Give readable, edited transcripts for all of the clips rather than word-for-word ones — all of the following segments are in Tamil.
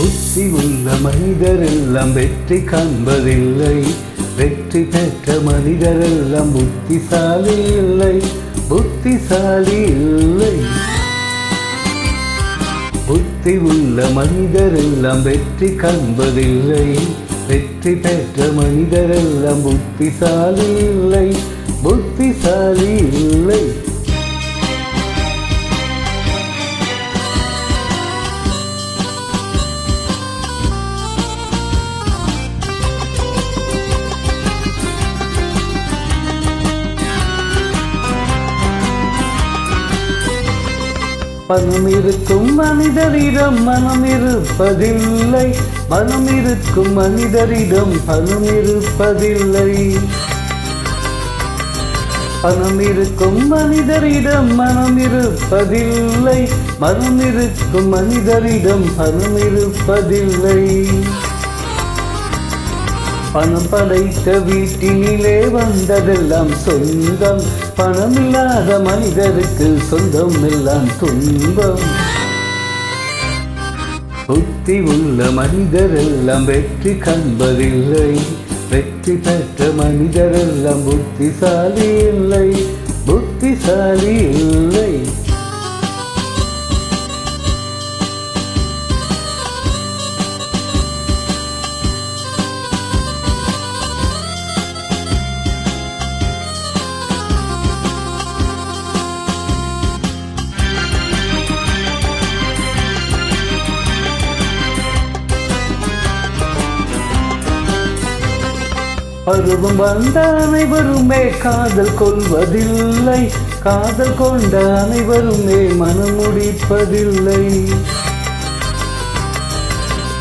புத்தி உள்ள மனிதரெல்லாம் வெற்றி காண்பதில்லை. வெற்றி பெற்ற மனிதரெல்லாம் புத்திசாலி இல்லை, புத்திசாலி இல்லை. புத்தி உள்ள மனிதரெல்லாம் வெற்றி காண்பதில்லை. வெற்றி பெற்ற மனிதரெல்லாம் புத்திசாலி இல்லை, புத்திசாலி இல்லை. பணம் இருக்கும் மனிதரிடம் மனம் இருப்பதில்லை, மனம் இருக்கும் மனிதரிடம் பணம் இருப்பதில்லை. பணம் இருக்கும் மனிதரிடம் மனம் இருப்பதில்லை, மனம் இருக்கும் மனிதரிடம் பணம் இருப்பதில்லை. பணம் படைத்த வீட்டினிலே வந்ததெல்லாம் சொந்தம், பணமில்லாத மனிதருக்கு சொந்தம் எல்லாம் துன்பம். புத்தி உள்ள மனிதரெல்லாம் வெற்றி காண்பதில்லை. வெற்றி பெற்ற மனிதரெல்லாம் புத்திசாலி இல்லை, புத்திசாலி இல்லை. பருவம் வந்த அனைவருமே காதல் கொள்வதில்லை, காதல் கொண்ட அனைவருமே மனம் முடிப்பதில்லை.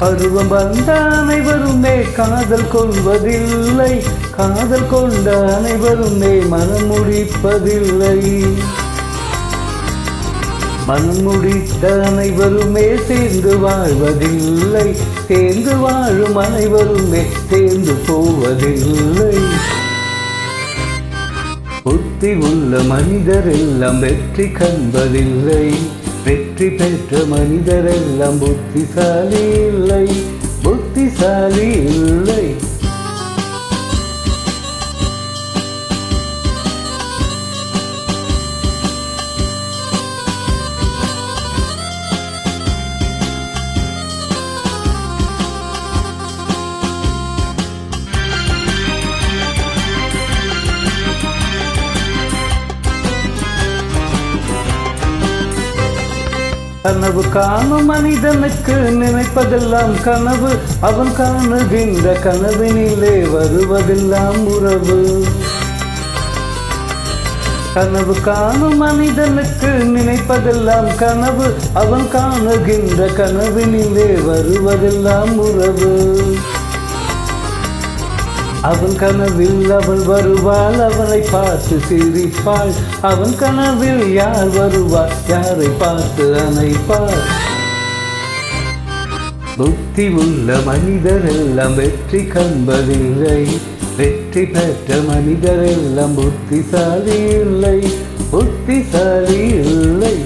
பருவம் வந்த அனைவருமே காதல் கொள்வதில்லை, காதல் கொண்ட அனைவருமே மனம் முடிப்பதில்லை. மனம் முடித்த அனைவருமே சேர்ந்து வாழ்வதில்லை, சேர்ந்து வாழும் அனைவருமே சேர்ந்து போவதில்லை. புத்தி உள்ள மனிதரெல்லாம் வெற்றி காண்பதில்லை. வெற்றி பெற்ற மனிதரெல்லாம் புத்திசாலி இல்லை, புத்திசாலி இல்லை. கனவு காணும் மனிதனுக்கு நினைப்பதெல்லாம் கனவு, அவன் காணுகின்ற கனவினிலே வருவதெல்லாம் உறவு. கனவு காணும் மனிதனுக்கு நினைப்பதெல்லாம் கனவு, அவன் காணுகின்ற கனவினிலே வருவதெல்லாம் உறவு. அவன் கனவில் அவள் வருவாள், அவனை பார்த்து சிரிப்பாள். அவன் கனவில் யார் வருவாள், யாரை பார்த்து அணைப்பாள். புத்தி உள்ள மனிதரெல்லாம் வெற்றி காண்பதில்லை. வெற்றி பெற்ற மனிதரெல்லாம் புத்திசாலி இல்லை, புத்திசாலி இல்லை.